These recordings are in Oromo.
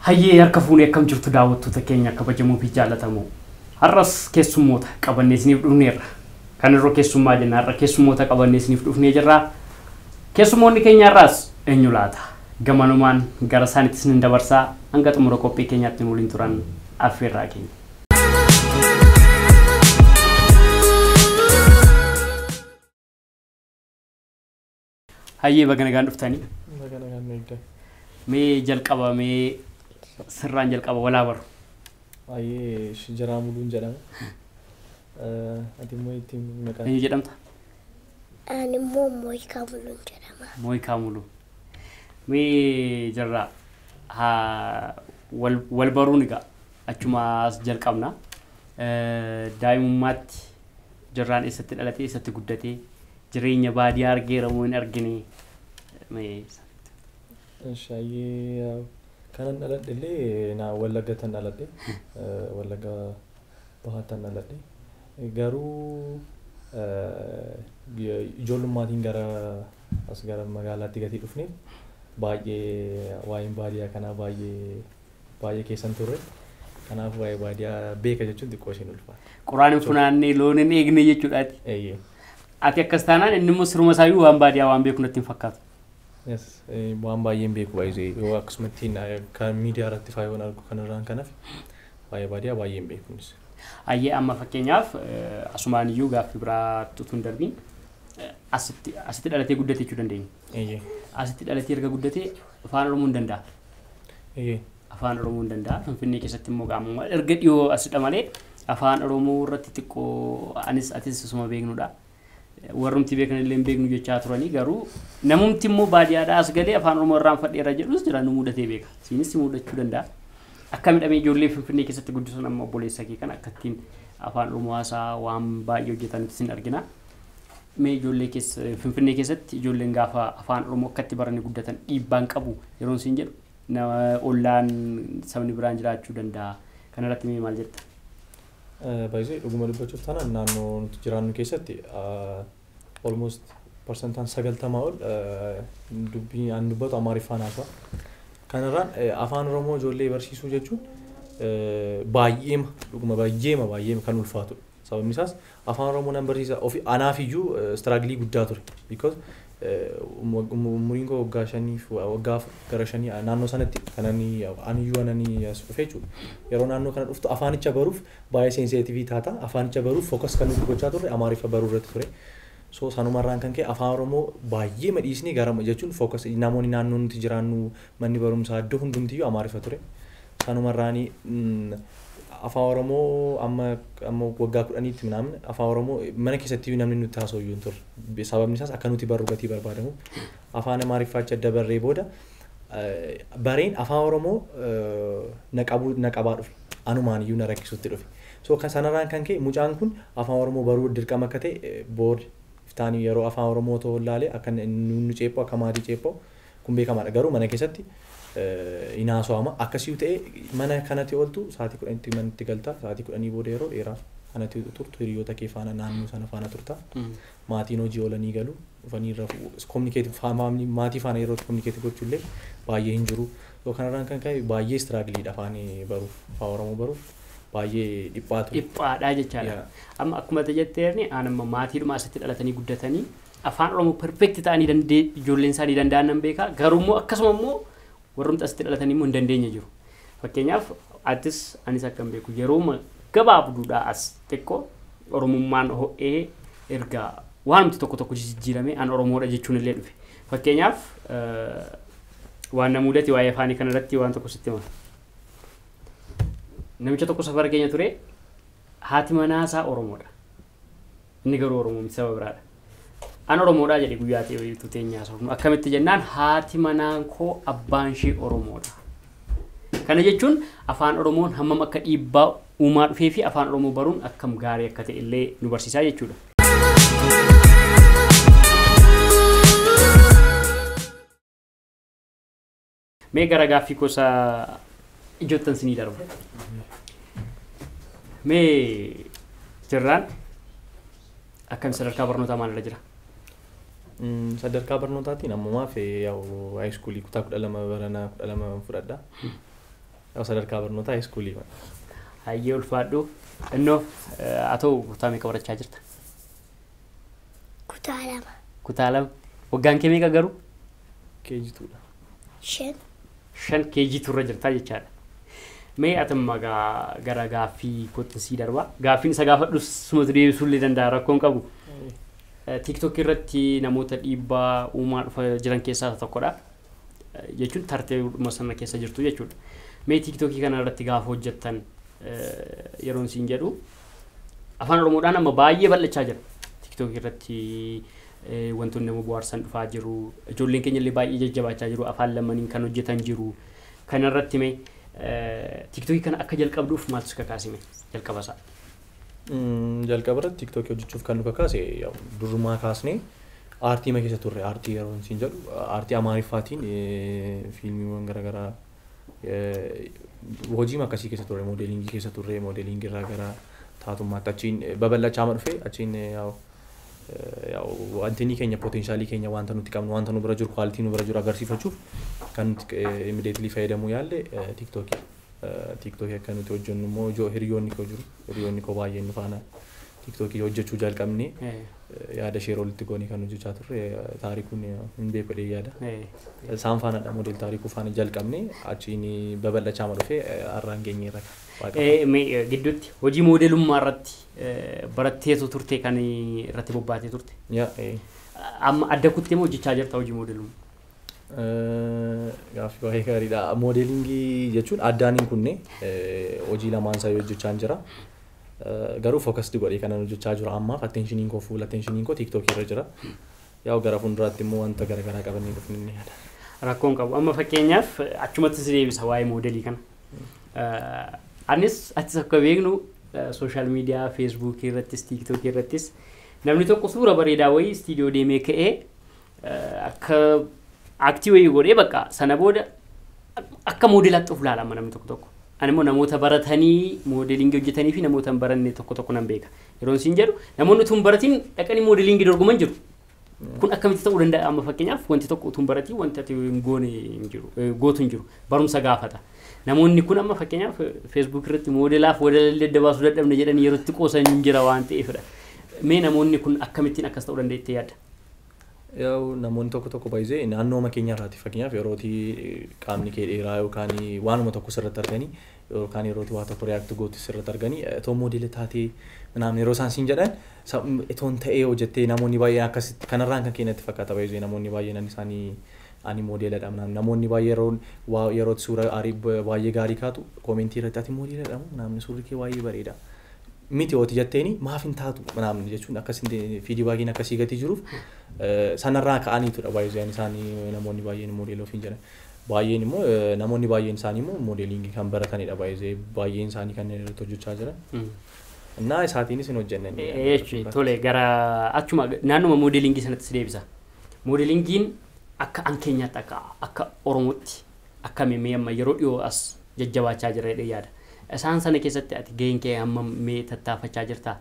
Hayyee harka fuunee akkam jirtu daawwattoota keenya kabajamoo fi jaallatamoo. Har'as keessummoota qabannee isiniif dhufneerra. Kan irra keessummaa jenna har'a keessummoota qabannee isiniif dhufnee jirra. Keessummoonni keenya har'as eenyu laata? Gamanumaan gara isaaniittis ni dabarsaa hanga xumura qophii keenyaatti nu waliin turan affeerraa keenya. Hayyee baga nagaan dhuftanii. Baga nagaan eegda. Mee jalqaba mee sirraan jalqaba walaa baru. Hayyee Shijaraa Muluun jedhama. Ati immoo ittiin maqaan? Eenyu jedhamta? Ani immoo Mooyikaa Muluun jedhama. Mooyikaa Muluu. Mee jarraa wal baruun egaa achumaas jalqabna. Daa'imummaatti jarraan eessatti dhalatee eessatti guddatee jireenya baadiyyaa argeera moo hin argine? Hayyee kanan dhaladhe illee na Wallaggaan dhaladhe. Wallagga Bahaattan dhaladhe. Garuu ijoollumaatiin gara magaalaatti gatii dhufne baay'ee waa'een baadiyyaa kanaa baay'ee keessan turre. Kanaaf waa'ee baadiyyaa beeka jechuun xiqqoo isheen ulfaata. Quraaniin funaannee loon hin eegne jechuudhaati. Ati akkas taanaan inni immoo siruma isaayyuu waan baadiyyaa waan beeku natti hin fakkaatu. Waan baay'een beeku baay'ee yoo akkasumatti kan miidiyaa irratti faayoon argu kanarraan kanaaf waa'ee baadiyyaa baay'een beekuunis. Hayyee amma fakkeenyaaf asumaan iyyuu gaaffii biraatti utuu hin darbiin asitti dhalatee guddate jechuu dandeenya. Asitti dhalatee erga guddatee afaan Oromoo hin danda'a. Afaan Oromoo hin danda'a. Finfinnee keessatti immoo qaama erga dhiyoo asidha malee afaan Oromoo irratti xiqqoo anis atis isuma beeknudha. Warrumti beekan illee hin beeknu jechaa turanii garuu namumti immoo baadiyyaadhaa as galee afaan Oromoo irraan fadheera jedhus jira nu mudatee beeka. Siinis mudachuu danda'a. Akka midhamee ijoollee Finfinnee keessatti guddisuun amma obboleessa kee kan akkattiin afaan Oromoo haasaa waan baay'ee hojjetanitti sin argina. Mee ijoollee Finfinnee keessatti ijoolleen gaafa afaan Oromoo akkatti baranii guddatan dhiibbaan qabu yeroo isin jedhu ollaan sabni biraan jiraachuu danda'a. Kana irratti mee maal jetta? Baay'ee dhuguma dubbachuuf taanaan naannoo nuti jiraannu keessatti almost percentaan 90 ol dubbii aan dubbatu Amaariffaan haasa'a. Kanarraan afaan Oromoo ijoollee barsiisuu jechuun dhuguma baay'eema kan ulfaatudha. Sababni isaas afaan Oromoo nan barsiisa ofii anaaf iyyuu struggle guddaa ture. Because umuriin koo waggaa 5 naannoo sanatti kananii aniyyuu as dhufe jechuudha. Yeroo naannoo kana dhuftu afaanicha baruuf baay'ee sensitivii taata. Afaanicha baruuf focus kan nuti gochaa turre Amaariffa baruu irratti ture. So sanumarraan kan ka'e afaan Oromoo baay'ee madhiisnee garama jechuun focus namoonni naannoo nuti jiraannu manni barumsaa iddoo hundumtiyyuu Amaariffa ture. Sanumarraanii afaan Oromoo amma waggaa 10tti minaamin afaan Oromoo mana keessatti namni nuti haasa'u iyyuu hin turre. Sababni isaas akka nuti barru gatii barbaadamu afaan Amaariffaa adda barree booda bareen afaan Oromoo naqabaa dhufe. Anumaan iyyuu na rakkisutti dhufe. So kan sanarraan kan ka'e mucaan kun afaan Oromoo baruu dirqama akka ta'e booda iftaanii yeroo afaan Oromoo ta'uu ilaalee akka nu ceephoo akka maatii ceephoo kun beekamaadha. Garuu mana keessatti inaasoo'ama akkasii ta'e mana kanatti ooltu sa'aatii 10tti manatti galta sa'aatii 10 booda yeroo dheeraa kanatti turtu hiriyoota kee faana naannoo sana faana turta. Maatiin hojii oolanii galu dhufanii irra communicate maatii faana yeroo communicate gochuu illee baay'ee hin jiru. So kanarraan kan ka'e baay'ee struggle afaan baruuf afaan Oromoo baruuf baay'ee dhiphaatu. Dhiphaadhaa jechaadha. Amma akkuma jetteerni anamma maatiidhuma asitti dhalatanii guddatanii afaan Oromoo perfect ta'anii ijoolleen isaanii danda'an nan beeka. Garuu immoo akkasuma immoo warrumti asitti dhalatanii immoo hin dandeenye jiru. Fakkeenyaaf atis anis akkam beeku yeroo gabaabduudhaa as xiqqoo Oromummaan ho'ee erga waanumti tokko jijjiiramee an Oromoodha jechuun illee dhufe. Fakkeenyaaf waan na mudate waa'ee afaanii kanarratti waan tokko sitti hima. Namicha tokko safara keenya ture haati manaa isaa Oromoodha. Inni garuu Oromoo miti saba biraadha. An Oromoodha jedhe guyyaa ta'e tuteenyaa isaa. Akkamitti jennaan haati manaan koo abbaan ishee Oromoodha. Kana jechuun afaan Oromoon hammam akka dhiibbaa uumaa dhufee fi afaan Oromoo baruun akkam gaarii akka ta'e illee nu barsiisaa jechuudha. Mee gara gaaffii gosa ijoottan sinii darba. Mee jirraan akkam sadarkaa barnootaa maalirra jira? sadarkaa barnootaatiin ammumaaf yaa'u high school kutaa 12 barana 12 fudhadha. sadarkaa barnootaa iskuulii. Hayyee ulfaadhu innoo atoo kutaa meeqa barachaa jirta? Kutaa lama. Kutaa lama. Waggaan kee meeqa garuu? Keejituudha. 5. 5 keejiturra jirtaa jechaadha. Mee atamma gara gaaffii kootti darbaa. Gaaffiin isa gaafadhu sumatu deebisuu illee danda'a rakkoon qabu. TikTok irratti namoota dhiibbaa uumaa dhufa jiran keessaa tokkodha. Jechuun tartee masana keessa jirtu jechuudha. Mee TikTokii kana irratti gaafa hojjettan yeroon siin jedhu afaan Oromoodhaan amma baay'ee bal'achaa jira. TikTok irratti wantoonni nama bohaarsan dhufaa jiru. Ijoolleen keenya illee baay'ee jajjabaachaa jiru. Afaan lamaniin kan hojjetan jiru. Kana irratti mee TikTokii kana akka jalqabduuf maaltu si kakaasime jalqaba isaa? Jalqaba irratti TikTokii hojjechuuf kan nu kakaase durrumaa kaasnee aartii ma keessa turre aartii yeroon siin jedhu aartii Amaariffaatiin fiilmiiwwan garaagaraa hojii akkasii keessa turre moodeelingii keessa turre moodeelingii irraa gara taatummaatti achiin babal'achaa ma dhufe achiin wanti keenya poteenshaalii keenya wanta nuti qabnu wanta nu bira jiru kwaalitii nu bira jiru agarsiifachuuf kan immediately fayyadamuu yaalle TikTokii. TikTokii akka nuti hojjennu immoo hiriyoonni koo jiru hiriyoonni koo baay'een nu faana TikTokii hojjechuu jalqabne yaada share walitti goonee kan hojjechaa turre taarikuun hin beekne yaada. Isaan faanadha model taarikuu faana jalqabne achiin babal'achaa ma dhufe arraan geenyeerra. Gidduutti hojii moodelummaa irratti baratteetu turte kan irratti bobbaatee turte. Amma adda kuttee moo hojjechaa jirta hojii moodelummaa? Gaaffii baay'ee gaariidha. Moodelingii jechuun addaan hin kunne hojii lamaan isaa hojjechaa jira. Garuu focused godhee kanan hojjechaa jira ammaaf attentionin koo full attentionin koo TikTok irra jira. Yaa gara fuulduraatti immoo wanta garaagaraa qabannee dhufne ni yaada. Rakkoon qabu. Amma fakkeenyaaf achumatti si deebisa waa'ee moodelii kana. Anis achis akka beeknu sooshaal miidiyaa Facebook irrattis TikTok irrattis namni tokko suura bareedaa wayii istiidiyoo deemee ka'ee akka aktii wayii godhee bakka sana booda akka moodelaatti of ilaalama namni tokko. Ani immoo namoota baratanii moodelingii hojjetanii fi namoota hin baranne tokko nan beeka. Yeroon siin jedhu namoonni utuu hin baratiin dhaqanii moodelingii dorgoman jiru. Kun akkamitti ta'uu danda'a amma fakkeenyaaf wanti tokko utuu hin baratiin wanti ati hin goone hin jiru gootu hin jiru barumsa gaafata. Namoonni kun amma fakkeenyaaf Facebook irratti moodelaaf wadala daddabaasuu dadhabne jedhanii yeroo itti qoosan hin jira waan ta'eefidha. Mee namoonni kun akkamittiin akkas ta'uu dandeettee yaadda? Yoo namoonni tokko baay'ee naannoo makeenya irraati fakkeenyaaf yerootii qaamni kee dheeraa yookaan waanuma tokko sirratti arganii yookaan yerootii waa tokko react gootu sirratti arganii itoo moodela taatee naamni yeroo isaan siin jedhan itoon ta'ee hojjettee namoonni baay'een akkasitti kanarraan kan keenyatti fakkaata baay'ee namoonni baay'een isaanii ani moodeladha namoonni baay'ee yerootti suura baay'ee gaarii kaatu koomentii irratti ati moodeladha naamni suurri kee baay'ee bareeda. Miti hooti jetteeni maaf hin taatu naamni jechuun akkasiin fiidibaakiin akkasii gatii jiruuf sanarraa ka'aniitudha baay'ee isaanii namoonni baay'een moodelii ofiin jedhan. Baay'een immoo namoonni baay'een isaanii immoo moodelingii kan baratanidha baay'een isaanii kanneen irratti hojjechaa jiran. Naa isaatiinis hin hojjennan. Tole gara achuma naannuma moodelingii sanatti deebisa. Moodelingiin akka an keenyaatti akka Oromootti akka mee amma yeroo dhiyoo as jajjabaachaa jira jedhee yaada. Isaan sana keessatti ati gaheen kee amma mee tattaafachaa jirta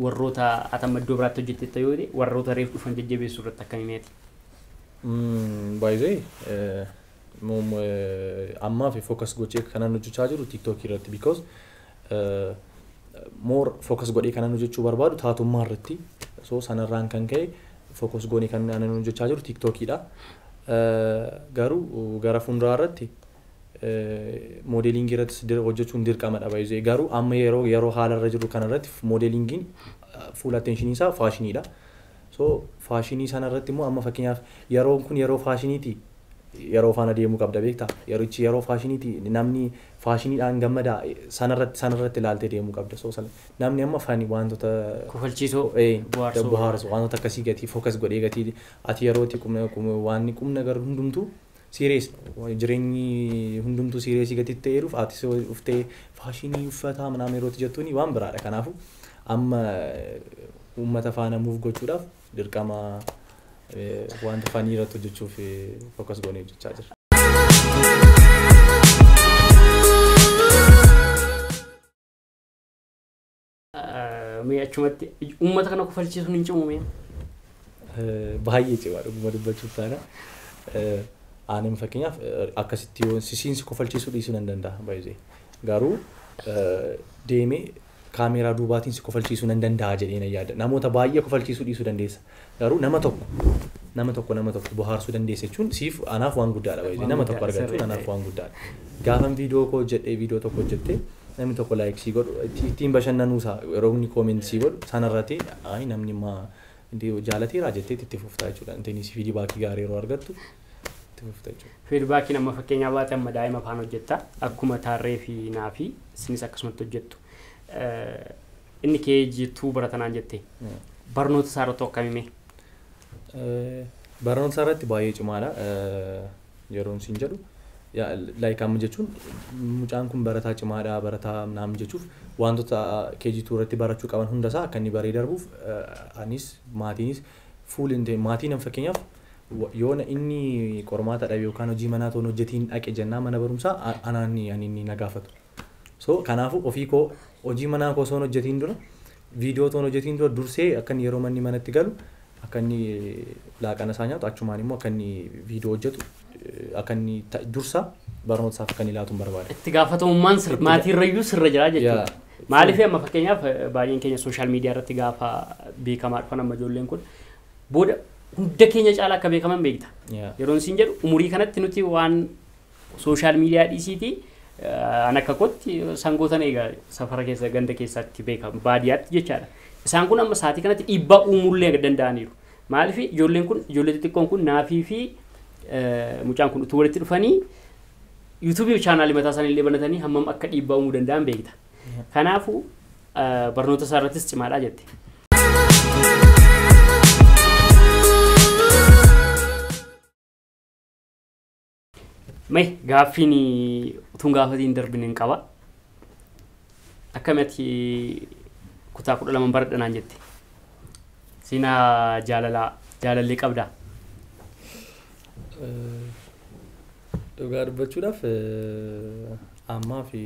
warroota atamma iddoo biraatti hojjetteetta yoo ta'e warroota reef dhufan jajjabeessuu irratti akkamitti? Baay'ee ammaa fi focus gochee kanan hojjechaa jiru TikTok irratti because more focus godhee kanan hojjechuu barbaadu taatummaa irratti so sanarraan kan ka'e focus goonee kanan hojjechaa jiru TikTokidha. Garuu gara fuulduraa irratti moodelingii irratti hojjechuun dirqamadha baay'ee garuu amma yeroo haala irra jiru kanarratti moodelingiin full attention isaa faashiniidha. So faashinii sana irratti immoo amma fakkeenyaaf yeroon kun yeroo faashiniiti yeroo faana deemuu qabda beektaa yerichi yeroo faashiniiti namni faashiniidhaan gammada sanarratti ilaaltee deemuu qabda. So namni amma fani wantoota kofalchiisoo bohaarsu wantoota akkasii gatii focus godhee gatii ati yerooti waan qumna gar hundumtuu serious jireenyi hundumtuu serious gatii ta'eeruuf ati uftee faashinii uffataa manaa yerooti jettuuni waan biraadha. Kanaafu amma uummata faana move gochuudhaaf dirqama wanta fanii irratti hojjechuuf focus goonee hojjechaa jira. Mee achumatti uummata kana kofalchiisuun hin cimu mee? Baay'ee cimaa dhuguma dubbachuuf taana aanim fakkeenyaaf akkasitti yoo sisiinsi kofalchiisuu dhiisuu nan danda'a baay'ee garuu deemee kaameeraa duubaatiin si kofalchiisuu nan danda'a jedhee na yaada namoota baay'ee kofalchiisuu dhiisuu dandeessa garuu nama tokko bohaarsuu dandeessa jechuun siif anaaf waan guddaadha baay'ee nama tokko argachuun anaaf waan guddaadha gaafan viidiyoo koo jedhee viidiyoo tokko hojjettee namni tokko laayik sii godhu ittiin bashannanuusaa yeroo inni koomentii sii godhu sanarratti ayi namni maa jaalateeraa jettee itti fuftaa jechuudha intinis fiidbaakii gaarii yeroo argattu itti fuftaa jechuudha. Fiidbaakii nama fakkeenyaa baate amma daa'ima afaan hojjetta akkuma taarree fi naafi isinis akkasumatti hojjettu. Inni kee jirtuu baratanaan jettee barnoota isaa irratti akkamime? Barnoota isaa irratti baay'ee cimaadha yeroon siin jedhu laayik amma jechuun mucaan kun barataa cimaadha barataa naam jechuuf wantoota keejituu irratti barachuu qaban hundasaa akka inni baree darbuuf anis maatiinis fuul inte maatiin fakkeenyaaf yoo inni qormaata dhabe yookaan hojii manaa toon hojjetiin dhaqe jennaa mana barumsaa anaan inni na gaafatu. So kanaafu ofii koo hojii manaa koo soon hojjetiin dura viidiyoo toon hojjetiin dura dursee akka inni yeroo manni manatti galu akka inni laaqana isaa nyaatu achumaan immoo akka inni viidiyoo hojjetu akka inni dursa barnoota isaaf akka inni laatuun barbaada. Itti gaafatamummaan maatii irrayyuu sirra jira jechuudha. Maaliif amma fakkeenyaaf baay'een keenya sooshaal miidiyaa irratti gaafa beekamaa dhufan amma ijoolleen kun booda hunda keenya caalaa akka beekaman beekta. Yeroon siin jedhu umurii kanatti nuti waan sooshaal miidiyaa dhiisiiti an akka kotti sangootan egaa safara keessa ganda keessatti beekamu baadiyyaatti jechaadha. Isaan kun amma saatii kanatti dhiibbaa uumuullee danda'aniiru. Maaliif ijoolleen kun ijoollee xixiqqoon kun naafii fi mucaan kun utuu walitti dhufanii yuutuubii chaanaalii mataa isaanii illee banatanii hammam akka dhiibbaa uumuu danda'an beekta. Kanaafuu barnoota isaa irrattis cimaadha jette. Mee gaaffiin utuun gaafatiin darbine hin qaba. Akkamitti kutaa 12 baradhanaan jette. Siinaa jaalallee qabdaa. Dhugaa dubbachuudhaaf ammaa fi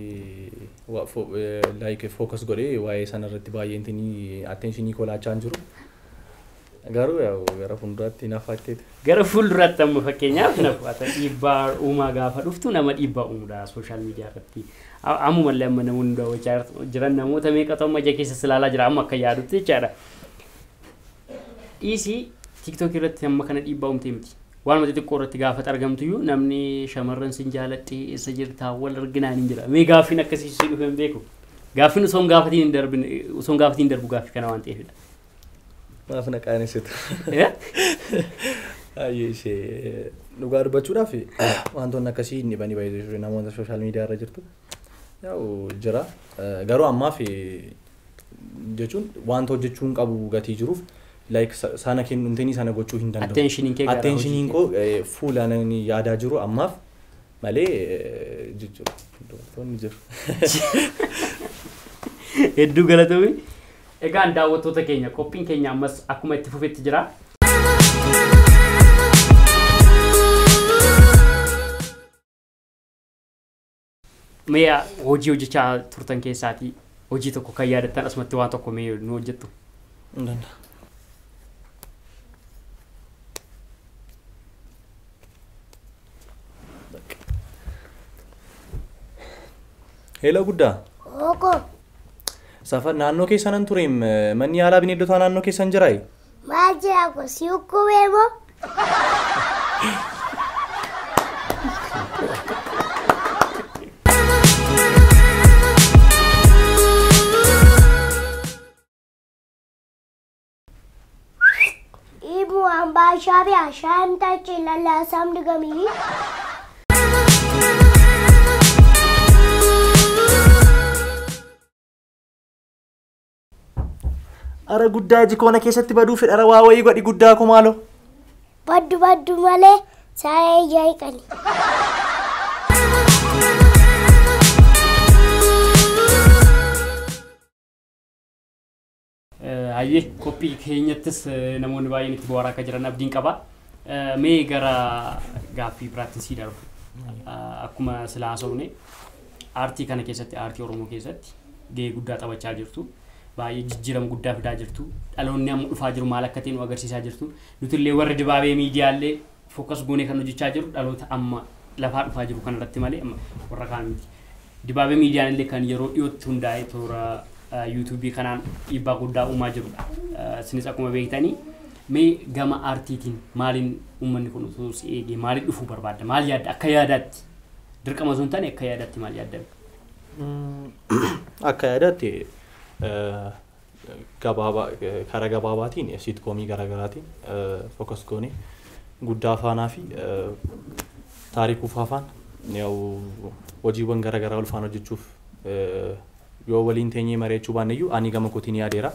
like focus godhee waa'ee sanarratti baay'ee intinii attentionii kolaachaa hin jiru. Garuu yaa gara fuulduraatti nafaatteeti. Gara fuulduraatti amma fakkeenyaaf nafaata dhiibbaa uumaa gaafa dhuftu nama dhiibbaa uumuudha sooshaal miidiyaa irratti. Ammumallee amma namoonni daawwachaa jiran namoota meeqatu amma ija keessa ilaalaa jira amma akka yaadutti jechaadha. Dhiisii TikTok irratti amma kana dhiibbaa uumtee miti. Waan mati xiqqoo irratti gaafata argamtuyyuu namni shamarran sin jaaladhee eessa jirtaa wal arginaan hin jira. Mee gaaffiin akkasii si dhufe hin beeku. Gaaffiin osoo hin gaafatiin darbu gaaffii kana waan ta'eefidha. Maaf na qaanessitu. Ayyee ishee dhugaa dubbachuudhaaf wantoonni akkasii inni bani baay'ee namoota sooshaal miidiyaa irra jirtu. Yaa'u jira. Garuu ammaaf jechuun wanta hojjechuun qabu gatii jiruuf like sana kennuuntiin sana gochuu hin danda'u. Attentioniin koo fuula nani yaadaa jiru ammaaf malee jechuudha. Wantoonni jiru. Hedduu galatoomi. Egaan daawwattoota keenya qophiin keenya ammas akkuma itti fufetti jira. Mee hojii hojjechaa turtan keessaatii hojii tokko kan yaadattan asumatti waan tokko mee nu hojjettu? Hin danda'a. Hello guddaa. Oko. Safar naannoo keessan tureem manni yaalaa bineeldotaa naannoo keessan jiraayi? Maal jira ko si ukkubee moo? Ibu ambaa shaabii ashaan tachi lallaasaam digamii. Ara guddaa jikoona keessatti baduu fedhara waa wayii godhi guddaa ko maalo. Baddu malee saayee jaayiqani. Hayyee qophii keenyattis namoonni baay'een itti bohaaraa akka jiran abdiin qaba. Mee gara gaaffii biraatti sii darbu. Akkuma silaa haasofne aartii kana keessatti aartii Oromoo keessatti gahee guddaa taphachaa jirtu. Baay'ee jijjiirama guddaa fidaa jirtu. Dhaloonni amma dhufaa jiru maal akka ta'e nu agarsiisaa jirtu. Nuti illee warri dibaabee miidiyaallee focus goonee kan hojjechaa jiru dhaloota amma lafaa dhufaa jiru kan irratti malee warra kaan miti. Dibaabee miidiyaan illee kan yeroo dhiyootti hundaa'e toora YouTube kanaan dhiibbaa guddaa uumaa jirudha. Isinis akkuma beektanii mee gama aartiitiin maaliin uummanni kun osoo si eegee maaliin dhufuu barbaadda? Maal yaadda? Akka yaadaatti dirqama osoo hin taane akka yaadaatti maal yaadda? Akka yaadaatti karaa gabaabaatiin siitkoomii garaagaraatiin focus goonee guddaa afaanaa fi taarikuu afaan hojiiwwan garaagaraa ulfaan hojjechuuf yoo waliin teenyee mari'achuu baanneyyuu ani gama kootiin yaadeera.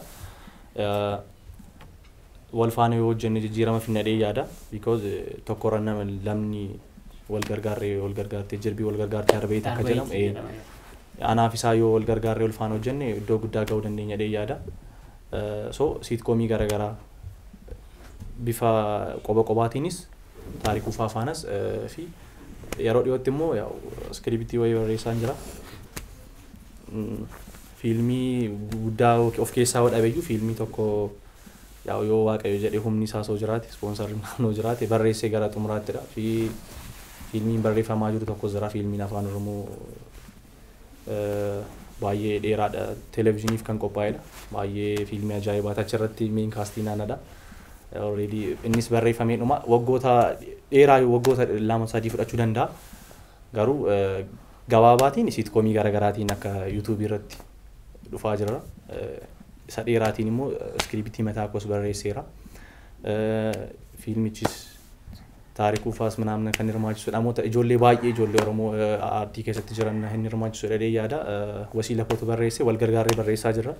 Wal faana yoo hojjenne jijjiirama finnadhee yaada because tokkorra nama lamni wal gargaartee jirbii wal gargaartee arbeet akka jedhamu anaaf isaa yoo wal gargaarree wal faana hojjenne iddoo guddaa ga'uu dandeenya dhee yaada. So siitkoomii garaagaraa bifa qobaatiinis taarikuu afaanas fi yeroo dhiyootti immoo iskiriiptii wayii barreessaan jira. Fiilmii guddaa of keessaa dhabeeyyuu fiilmii tokko yoo waaqayyo jedhee humni isaa soo jiraate ispoonsarri naannoo jiraate barreessee gara xumuraattidha. Fi fiilmiin barreeffamaa jiru tokko jira fiilmiin afaan Oromoo baay'ee dheeraadha televezyiiniif kan qophaa'edha. Baay'ee fiilmii ajaa'ibaa achirratti main kaastii naannadha. Already innis barreeffamee dhuma waggoota dheeraa waggoota 2-3 fudhachuu danda'a. Garuu gabaabaatiin siitkoomii garaagaraatiin akka YouTube irratti dhufaa jira. Isa dheeraatiin immoo iskiriiptii mataa koos barreesseera. Fiilmichis taarikuu faas manaamna kan hirmaachisudha. Namoota ijoollee baay'ee ijoollee Oromoo aartii keessatti jiran hin hirmaachisudha jedhee yaada. Wasiila kootu barreessee wal gargaarree barreessaa jirra.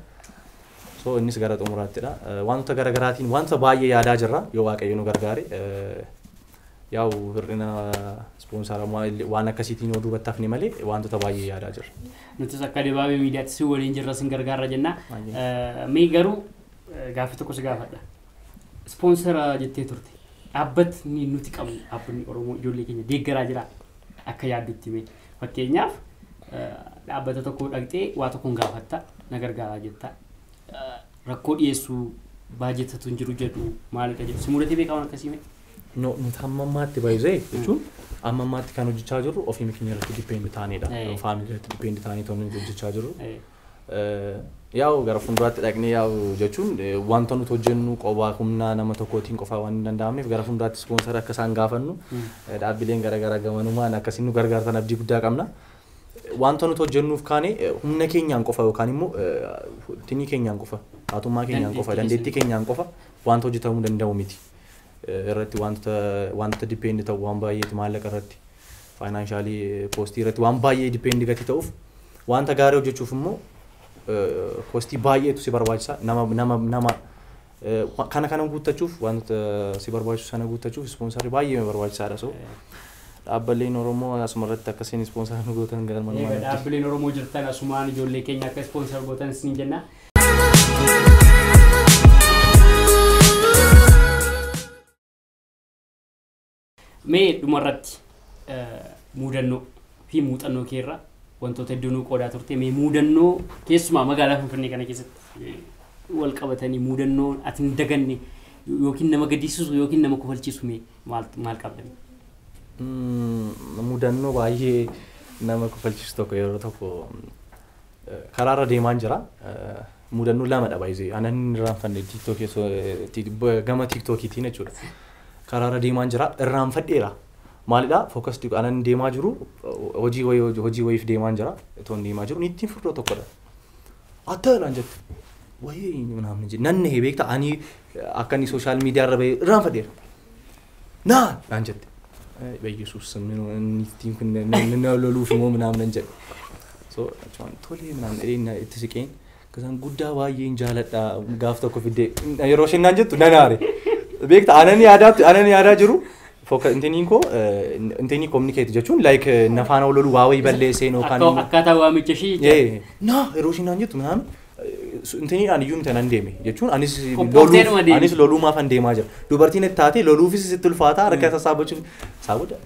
So innis gara xumuraattidha. Wantoota garaagaraatiin wanta baay'ee yaadaa jirra yoo waaqayyo nu gargaare. Yaa'u hir'ina ispoonsara waan akkasiitiin yoo duubatti hafne malee wantoota baay'ee yaadaa jirra. Nutis akka dibaabee miidiyaatti si waliin jirra sin gargaarra jenna. Mee garuu gaaffii tokko si gaafadha. Ispoonsara jettee turte. Dhaabbatni nuti qabnu dhaabbanni Oromoo ijoollee keenya deeggaraa jira akka yaaddutti mee. Fakkeenyaaf dhaabbata tokko dhaqxee waa tokkoon gaafatta na gargaaraa jetta. Rakkoo dhiyeessuu baajetatu hin jiru jedhu maalidha jedhu si mudatee beekaman akkasii mee? Nuti ammammaatti baay'ee jechuun ammammaatti kan hojjechaa jirru ofii keenya irratti dipeend taanedha. Faamilii irratti dipeend taanee toonni hojjechaa jirru. Yaa'u gara fuulduraatti dhaqnee yaa'u jechuun wanta nuti hojjennu qobaa humna nama tokkootiin qofaa waan hin danda'amneef gara fuulduraatti ispoonsara akka isaan gaafannu dhaabbileen garaagaraa gamanumaan akkasiin nu gargaartan abdii guddaa qabna. Wanta nuti hojjennuuf kaane humna keenyaan qofa yookaan immoo tinii keenyaan qofa haatummaa keenyaan qofa dandeettii keenyaan qofa wanta hojjetamuu danda'u miti. Irratti wanta dipeend ta'u waan baay'eetu maallaqa irratti faayinaansaalii koostii irratti waan baay'ee dipeend gati ta'uuf wanta gaarii hojjechuuf immoo koostii baay'eetu si barbaachisa. Nama kana guuttachuuf wanta si barbaachisu sana guuttachuuf ispoonsarri baay'ee barbaachisaadha. So dhaabbileen Oromoo asumarratti akkasiin ispoonsara nu gootan galmaan dhaabbileen Oromoo jirtan asumaan ijoollee keenya akka ispoonsar gootan isin jenna. Mee dhumarratti muudannoo fi muuxannoo keerra wantoota hedduu qoodaa turte mee muudannoo keessumaa magaalaa Finfinnee kana keessatti wal qabatanii muudannoo ati hin daganne yookiin nama gaddisiisu yookiin nama kofalchiisu mee maal qabdan? Muudannoo baay'ee nama kofalchiisu tokko yeroo tokko karaarra deemaan jira. Muudannoo lamadha baay'ee anan irraanfanne gama tiiktookiitiin jechuudha. Karaarra deemaan jira irraanfadheera. Maalidha fookastii anan deemaa jiru hojii wayiif deemaan jira. Toon deemaa jiru ittiin furdoo tokkodha. Adda laan jettu wayii naamni jedhu nan nahee beektaa ani akka inni sooshaal miidiyaa irra bahee irraanfadheera. Naan jette. Beeyyisuus ittiin kun nama loluuf immoo naamnan jedhu. So tolee naamni itti siqeen kasaan guddaa baay'een jaaladha gaaf tokko fiddee yeroo isheen naan jettu nan aare. Beektaa anan yaadaa jiru. Intiniin koo intinii communicate jechuun like nafaan lolu waa wayii balleessee yookaan akkaataa waamicha ishii yeroo isheen naan jettu naam intiniidhaan iyyuu miti nan deeme jechuun anis loluumaaf an deemaa jira. Dubartiin itti taate loluufis sitti ulfaataa harka sassaabachuuf saawwadha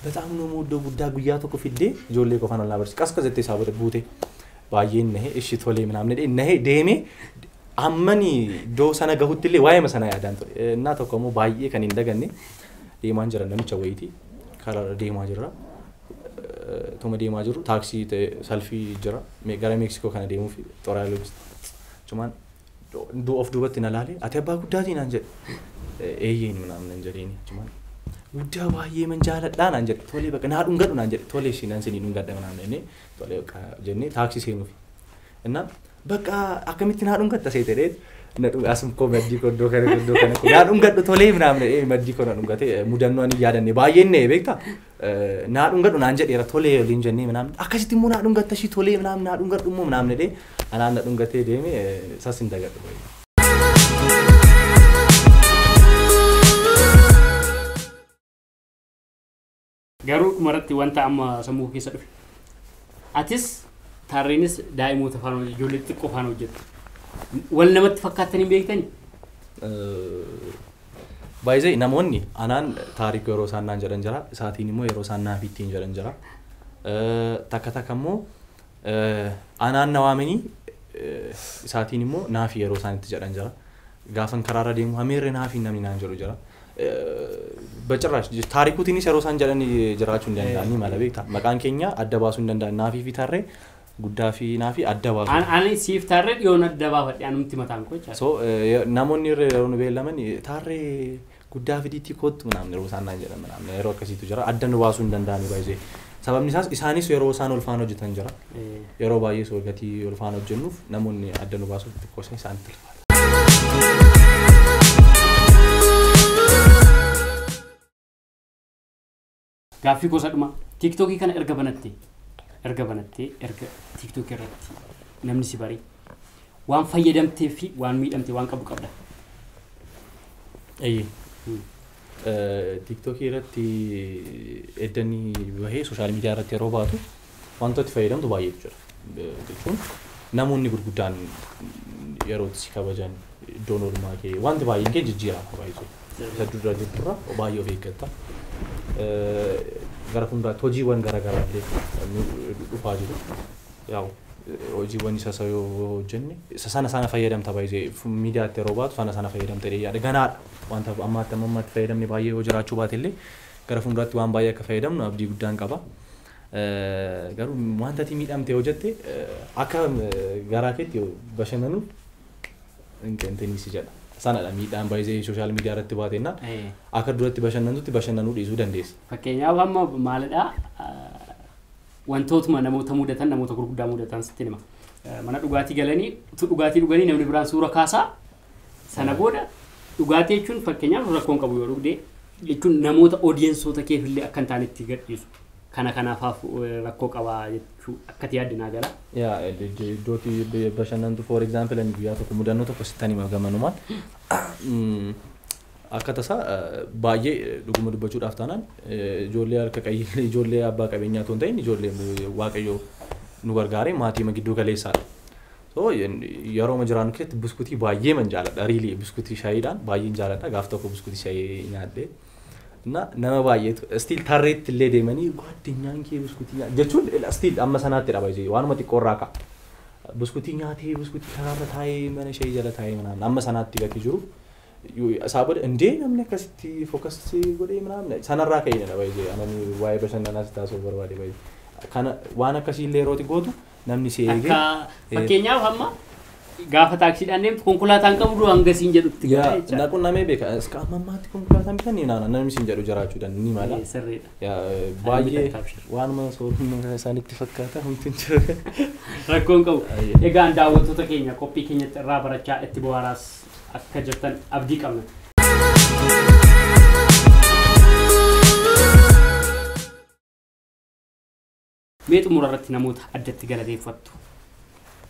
በጣም ነው የምወደው ጉዳይ ጉያ tokko fiddee ijoollee qofaan ol naabarsi qasqas jettee saawwadha buute baay'een nahe ishi tolee ምናምን nahe deemee ammani iddoo sana gahutti illee waa'ee sana yaadaan ture. Innaa tokko immoo baay'ee kan hin daganne deemaan jira namicha wayitii karaa deemaa jirra. Tuma deemaa jiru taaksii salfii jira gara Meeksikoo kana deemuuf xoraalee cumaan of duubatti na laalee ati abbaa guddaatii naan jedhe eeyyeen minaan nan jedheeni cumaan guddaa baay'ee man jaaladhaa naan jedhe tolee baqa naa dhungadhu naan jedhe tolee ishii naan sinii dhungadha naan jennee tolee baqa jennee taaksii seenuufi innaan baqa akkamitti naa dhungatta seetedhee asum koo maddii koo iddoo kana naa dhungadhu tolee minaan maddii koo na dhungate mudannoo ani yaadanne baay'een beektaa naa dhungadhu naan jedheera tolee waliin jennee minaan akkasitti immoo naa dhungatta ishii tolee minaan naa dhungadhu immoo minaan jedhee anaan na dhungatee deeme sasin dagadhu. Garuu dhumarratti wanta amma sammuu keessa dhufe. Atis taarreenis daa'imoota faana ijoollee xiqqoo faana hojjettu. Wal namatti fakkaatanii beektanii? Baay'ee namoonni anaan taariikuu yeroo isaan naan jedhan jira. Isaatiin immoo yeroo isaan naaf ittiin jedhan jira. Takka immoo anaan na waamanii isaatiin immoo naaf yeroo isaan itti jedhan jira. Gaafan karaarra deemu hameerre naaf namni naan jedhu jira. በጭራሽ ታሪኩቲኒስ የሮሳን ጀለን ጅራቹ እንደንዳኒ ማለት ቤታ መቃን ኬኛ አደባሱ እንደንዳኒ ናፊ ፊታሬ ጉዳፊ ናፊ አደባሱ አን ሲፍ ታሬ የሆነ አደባባ ያንም ትመታን ኮች ሶ ናሞኒ የሮን ቤለመን ታሬ ጉዳፊ ዲቲ ኮት ምናምን ሮሳና ጀለን ምናምን ሮከሲቱ ጀራ አደንባሱ እንደንዳኒ ባይዜ ሰበምኒሳስ ኢሳኒስ የሮሳን ኦልፋኖ ጅተን ጀራ የሮ ባዬ ሶ ገቲ ኦልፋኖ ጀኑፍ ናሞኒ አደንባሱ ትኮሰኝ ሳንትል Gaaffii gosa dhuma TikTokii kana erga banattee erga TikTok irratti namni si bari waan fayyadamtee fi waan miidhamtee waan qabu qabda. TikTokii irratti eddanii bahee sooshaal miidiyaa irratti yeroo baatu wantoota fayyadamtu baay'eetu jira. Jechuun namoonni gurguddaan yeroo si kabajan iddoon oolmaa kee wanti baay'een kee jijjiirama baay'ee. Isa dura jirturra baay'ee of eeggata. Gara fuulduraa hojiiwwan garaa illee dhufaa jiru. Yaa hojiiwwan isa yoo hojjenne isa sana fayyadamta baay'ee miidiyaatti yeroo baatu sana fayyadamta yaada ganaadha. Wanta ammaatti fayyadamne baay'ee yoo jiraachuu baate illee gara fuulduraatti waan baay'ee akka fayyadamnu abdii guddaan qaba. Garuu wanta ati miidhamte hojjette akka garaa keetti bashannanuuf inteenisi jedha. Sana la miidhaan baay'ee sooshaal miidiyaa irratti baateenna akka duratti bashannanuu dhiisuu dandeessa. Fakkeenyaaf amma maalidha wantootuma namoota mudatan namoota gurguddaa mudatan sitti hima. Mana dhugaatii galanii dhugaatii dhuganii namni biraan suura kaasaa sana booda dhugaatii jechuun fakkeenyaaf rakkoon qabu yoo dhugdee jechuun namoota oodiyensoota keefillee akka hin taanetti gadhiisu. Kanaaf rakkoo qabaa jechuu akkati yaadinaa gala. Yaa iddootti bashannantu for example ani guyyaa tokko mudannoo tokko sittanii magamanumaan akka tasaa baay'ee dhuguma dubbachuudhaaf taanaan ijoollee harka qayyee ijoollee abbaa qabeenyaa toon ta'in ijoollee waaqayyoo nu gargaaree maatii gidduu galeessaadha. So yeroo majiraan keessatti biskuutii baay'ee man jaaladha riilii biskuutii shaayiidhaan baay'een jaaladha gaaf tokko biskuutii shaayii nyaadhee. nama baay'eetu still tarreetti illee deemanii ጓደኛን kee biskuutii jechuun still amma sanaatti dha baay'ee waanuma xiqqoorraa ka biskuutii nyaatee biskuutii karaarra taa'ee mana shayii jala taa'ee manaan amma sanaatti gati jiru sababa indee namni akkasitti focus godhee manaan sanarraa ka'ee dha baay'ee anani waa'ee bashannanaas taasoo barbaade baay'ee kana waan akkasii illee yeroo xiqqootu namni si eegee fakkeenyaaf amma gaafa taaksiidhaan deemtu konkolaataan qabu hangasiin jedhutti galee naqun namee beeka iska ammammaatti konkolaataan bitanii namni siin jedhu jiraachuu danda'u ni mala baay'ee waanuma sooruma isaanitti fakkaata humtiin jiru rakkoon qabu egaan daawwattoota keenya qophii keenyatti irraa barachaa itti bohaaraas akka jirtan abdii qabna. Mee xumura irratti namoota addatti galateeffattu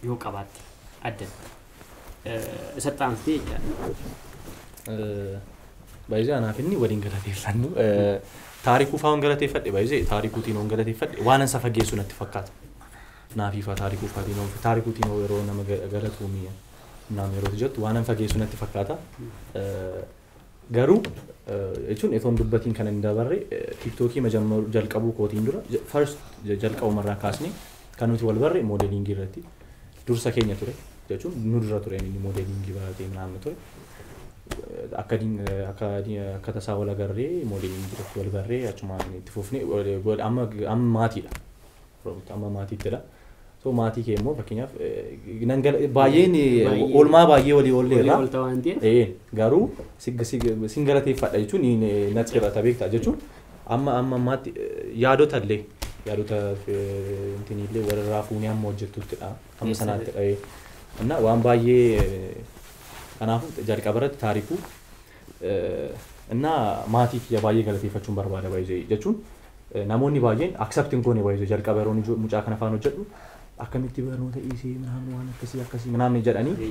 yoo qabaatte addatti isa xaanstee baay'ee anaaf inni waliin galateeffannu taarikuu fa'aan galateeffadhe baay'ee taarikuutiin on galateeffadhe waan ansa fageessu natti fakkaata naafiifaa taarikuutiin yeroo nama galatuumi nama yeroo jettu waan an fageessu natti fakkaata garuu jechuun etoon dubbatiin kan hin dabarre tiiktookii majammaru jalqabuu kootiin dura first jalqabumarraa kaasne kan nuti wal barre moodeliingii irratti dursa keenya ture jechuun nu dura ture inni moodeliingii baratee naannoo ture akka tasaa wal agarree moodeliin jirutti wal agarree achumaan itti fufnee amma maatiidha. Amma maatiittidha. So maatii kee immoo fakkeenyaaf baay'een oolmaa baay'ee walii oolleerra. Garuu sin galateeffadha jechuun natti hir'ata beektaa jechuun amma ammaatti yaadota intinillee walirraa fuunee amma hojjettuttidha. Amma sanattidha. እና waan baay'ee kanaafuu jalqabarratti taarikuu እና maatii kiyya baay'ee galateeffachuun barbaada baay'ee jechuun namoonni baay'een accepting goone baay'ee jalqabaroon mucaa kana afaan hojjedhu akkamitti barnoota dhiisee waan akkasii manaamni jedhanii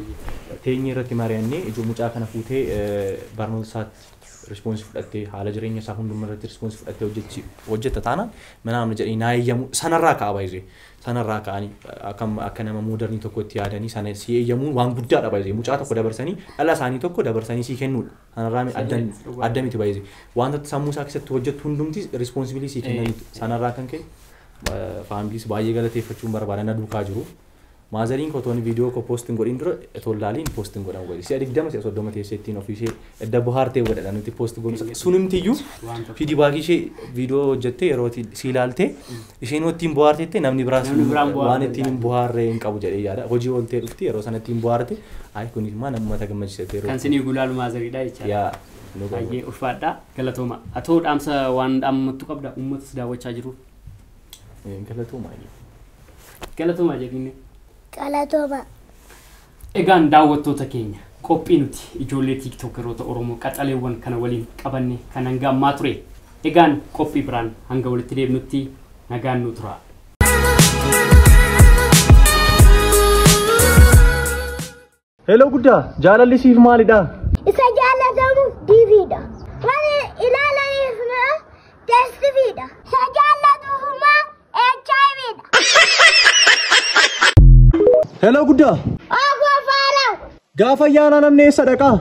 teenyee irratti mari'annee ijoo mucaa kana fuutee barnoota isaatti response fudhattee haala jireenya isaa hundumaa irratti response fudhattee hojjetta taanaan manaamni jedhanii naayyamu sanarraa ka'a baay'ee sanarraa ka'anii akka nama moderni tokkotti yaadanii sana si eeyyamuun waan guddaadha baay'ee mucaa tokko dabarsanii dhala isaanii tokko dabarsanii si kennuudha sanarraa adda miti baay'ee wanta sammuu isaa keessatti hojjettu hundumti responsibility si kennaniitu sanarraa kan ka'e faamiliis baay'ee galateeffachuun barbaadan aduukaa jiru maazariin kotooni viidiyoo ko poostiin godhin dura tollaaliin poostiin godhan godhi si'a 20 si'a 30 teesseettiin ofiishee edda bohaartee godhadha nuti poostii godhu sunimtiyyuu fiidibaakii ishee viidiyoo hojjettee yeroo si ilaaltee isheen wajjin bohaarteette namni biraas waan ittiin bohaarree hin qabu jedhee yaada hojii ooltee dhufti yeroo sana ittiin bohaarte ay kunis maa namoota gammachiisate yeroo kan sinii gulaalu maazariidha jechaadha. Baay'ee ulfaadha galatooma atoo dhaamsa waan dhaammattu qabda uummatas daawwachaa jiru. Galatooma jedhine. Galatooma. Egaan daawwattoota keenya qophii nuti ijoollee tiiktokeroota Oromoo qaxaleewwan kana waliin qabanne kan hanga ammaa ture. Egaan qophii biraan hanga walitti deebinutti nagaan nu tura. Hello guddaa jaalalli siif maalidha? Isa jaalatamu DVdha. Wani ilaalaniif maa TSVdha. Isa jaalatuuma HIVdha. Hello guddaa. Afoo faara. Gaafa ayyaana namni eessa dhaqaa?